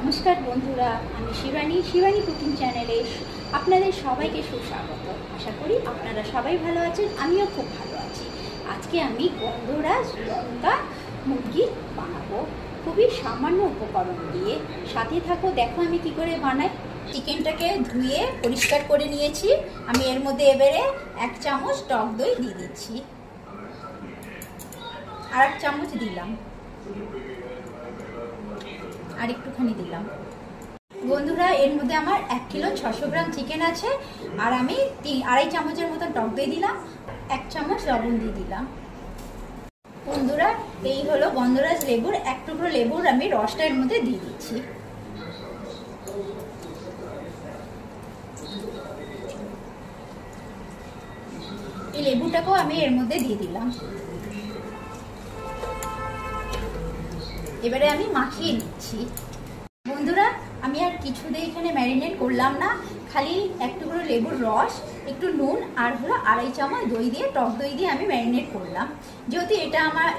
নমস্কার বন্ধুরা, আমি শিবানী কুকিং চ্যানেলে আপনাদের সবাইকে সুস্বাগত। আশা করি আপনারা সবাই ভালো আছেন, আমিও খুব ভালো আছি। আজকে আমি গন্ধরাজ লঙ্কা মুরগি বানাবো খুবই সামান্য উপকরণ দিয়ে। সাথে থাকো, দেখো আমি কি করে বানাই। চিকেনটাকে ধুয়ে পরিষ্কার করে নিয়েছি। আমি এর মধ্যে এবারে 1 চামচ টক দই দিয়ে দিচ্ছি, আর 1 চামচ দিলাম, আর একটুখানি দিলাম। বন্ধুরা, এর মধ্যে আমার 1 কিলো 600 গ্রাম চিকেন আছে, আর আমি 2.5 চামচের মতো টক দই দিলাম, 1 চামচ লবণ দিয়ে দিলাম। বন্ধুরা, এই হলো গন্ধরাজ লেবুর 1 টুকরো লেবুর আমি রসটা এর মধ্যে দিয়ে দিচ্ছি। এই লেবুটাকেও আমি এর মধ্যে দিয়ে দিলাম। এবারে আমি মাখিয়ে নিচ্ছি। বন্ধুরা, আমি আর কিছু দিয়ে এখানে ম্যারিনেট করলাম না, খালি 1 টুকরো লেবুর রস, একটু নুন, আর হলো 2.5 চামচ দই দিয়ে, টক দই দিয়ে আমি ম্যারিনেট করলাম। যেহেতু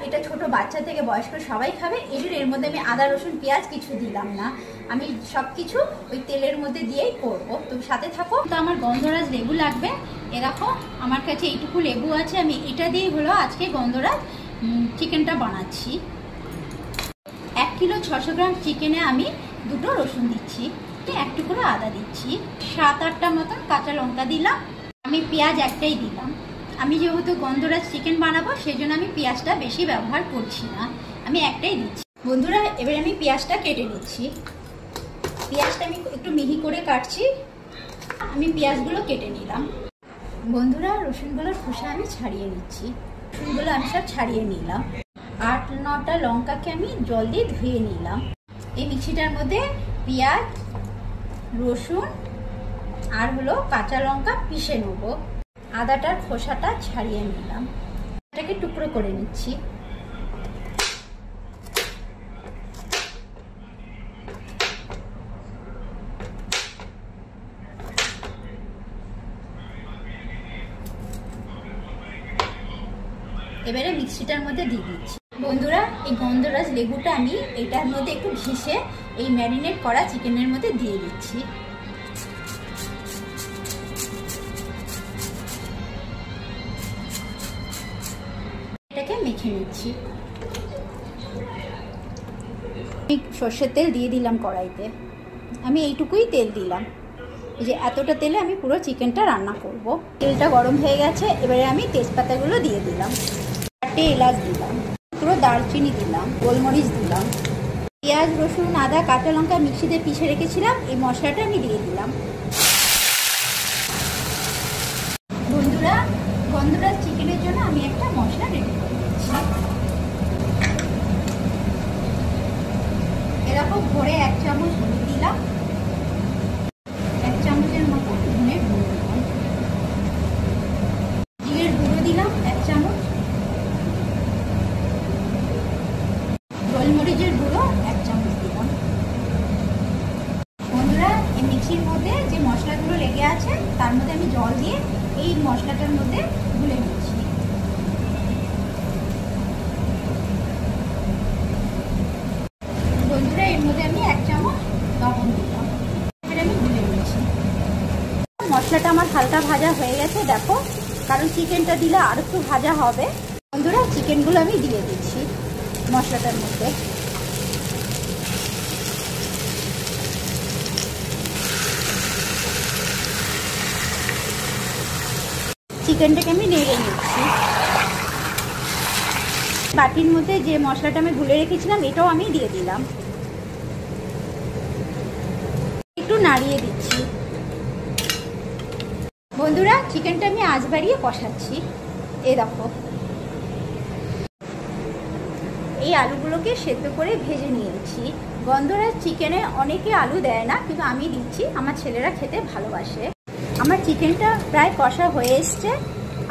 এটা ছোট বাচ্চা থেকে বয়স্ক সবাই খাবে, এই জন্য এর মধ্যে আমি আদা রসুন পেঁয়াজ কিছু দিলাম না। আমি সব কিছু ওই তেলের মধ্যে দিয়েই করবো। তো সাথে থাকো। তো আমার গন্ধরাজ লেবু লাগবে। এরকম আমার কাছে এইটুকু লেবু আছে, আমি এটা দিয়েই হলো আজকে গন্ধরাজ চিকেনটা বানাচ্ছি। 1 কিলো 600 গ্রাম চিকেনে আমি 2টো রসুন দিচ্ছি, 1 টুকরো আদা দিচ্ছি, 7-8টা মতন কাঁচা লঙ্কা দিলাম। আমি পেঁয়াজ একটাই দিলাম। আমি যেহেতু গন্ধরাজ চিকেন বানাবো, সেই জন্য আমি পেঁয়াজটা বেশি ব্যবহার করছি না, আমি একটাই দিচ্ছি। বন্ধুরা, এবারে আমি পেঁয়াজটা কেটে নিচ্ছি। পেঁয়াজটা আমি একটু মিহি করে কাটছি। আমি পেঁয়াজগুলো কেটে নিলাম। বন্ধুরা, রসুনগুলোর খোসা আমি ছাড়িয়ে নিচ্ছি। রসুনগুলো আমি সব ছাড়িয়ে নিলাম। 8-9টা লঙ্কাকে আমি জল দিয়ে ধুয়ে নিলাম। এই মিক্সিটার মধ্যে পেঁয়াজ, রসুন আর হলো কাঁচা লঙ্কা পিষে নেব। আদাটার খোসাটা ছাড়িয়ে নিলাম, এটাকে টুকরো করে নিচ্ছি। এবারে মিক্সিটার মধ্যে দিয়ে দিচ্ছি। বন্ধুরা, এই গন্ধরাজ লেবুটা আমি এটার মধ্যে একটু ঘিষে এই ম্যারিনেট করা চিকেনের মধ্যে দিয়ে দিচ্ছি। এটাকে মেখে নিচ্ছি। আমি সর্ষের তেল দিয়ে দিলাম কড়াইতে। আমি এইটুকুই তেল দিলাম, এই যে এতটা তেলে আমি পুরো চিকেনটা রান্না করব। তেলটা গরম হয়ে গেছে, এবারে আমি তেজপাতাগুলো দিয়ে দিলাম, 4টে এলাচ দিলাম, পুরো দারচিনি দিলাম, গোলমরিচ দিলাম, পেঁয়াজ, রসুন, আদা, কাঁচা লঙ্কা মিক্সিতে পিষে রেখেছিলাম, এই মশলাটা আমি দিয়ে দিলাম। বন্ধুরা, গন্ধরাজ চিকেনের জন্য আমি একটা মশলা রেডি করে দিচ্ছি। এরকম ভরে 1 চামচ হলুদ দিলাম, 1 চামচের মতো ধনের গুঁড়ো দিলাম, জিরের গুঁড়ো দিলাম 1 চামচ, গোলমরিচের গুঁড়ো 1 চামচ দিলাম। বন্ধুরা, এই মিক্সির মধ্যে যে মশলাগুলো লেগে আছে তার মধ্যে আমি জল দিয়ে এই মশলাটার মধ্যে গুলে নিচ্ছি। বন্ধুরা, এর মধ্যে আমি 1 চামচ লবণ দিলাম, এবার আমি গুলে নিচ্ছি। মশলাটা আমার হালকা ভাজা হয়ে গেছে, দেখো, কারণ চিকেনটা দিলে আর একটু ভাজা হবে। বন্ধুরা, চিকেনগুলো আমি দিয়ে দিচ্ছি মশলাটার মধ্যে। চিকেনটাকে আমি নেড়ে নিচ্ছি। বাটির মধ্যে যে মশলাটা আমি গুলে রেখেছিলাম এটাও আমি দিয়ে দিলাম, একটু নাড়িয়ে দিচ্ছি। বন্ধুরা, চিকেনটা আমি আঁচ বাড়িয়ে কষাচ্ছি। এই দেখো, এই আলুগুলোকে সেদ্ধ করে ভেজে নিয়েছি। গন্ধরাজ চিকেনে অনেকে আলু দেয় না, কিন্তু আমি দিচ্ছি, আমার ছেলেরা খেতে ভালোবাসে। আমার চিকেনটা প্রায় কষা হয়ে এসছে।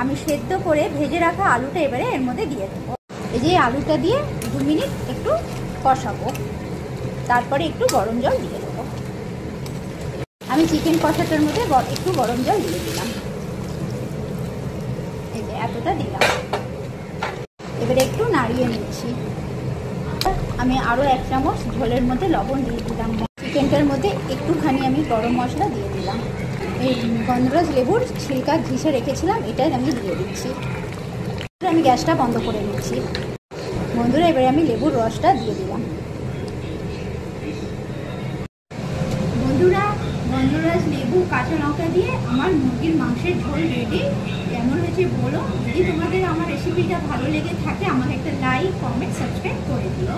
আমি সেদ্ধ করে ভেজে রাখা আলুটা এবারে এর মধ্যে দিয়ে দেবো। এই যে আলুটা দিয়ে 2 মিনিট একটু কষাবো, তারপরে একটু গরম জল দিয়ে দেবো। আমি চিকেন কষাটার মধ্যে একটু গরম জল দিয়ে দিলাম, এই যে এতটা দিলাম। এবারে একটু নাড়িয়ে নিচ্ছি। আমি আরও 1 চামচ ঝোলের মধ্যে লবণ দিয়ে দিলাম। চিকেনটার মধ্যে একটুখানি আমি গরম মশলা দিয়ে দিলাম। এই গন্ধরাজ লেবুর ছিলকা ঘিষে রেখেছিলাম, এটাই আমি দিয়ে দিচ্ছি। আমি গ্যাসটা বন্ধ করে নিচ্ছি। বন্ধুরা, এবারে আমি লেবুর রসটা দিয়ে দিলাম। বন্ধুরা, গন্ধরাজ লেবু কাঁচা লঙ্কা দিয়ে আমার মুরগির মাংসের ঝোল রেডি। কেমন হয়েছে বলো। যদি তোমাদের আমার রেসিপিটা ভালো লেগে থাকে আমাকে একটা লাইক, কমেন্ট, সাবস্ক্রাইব করে দিও।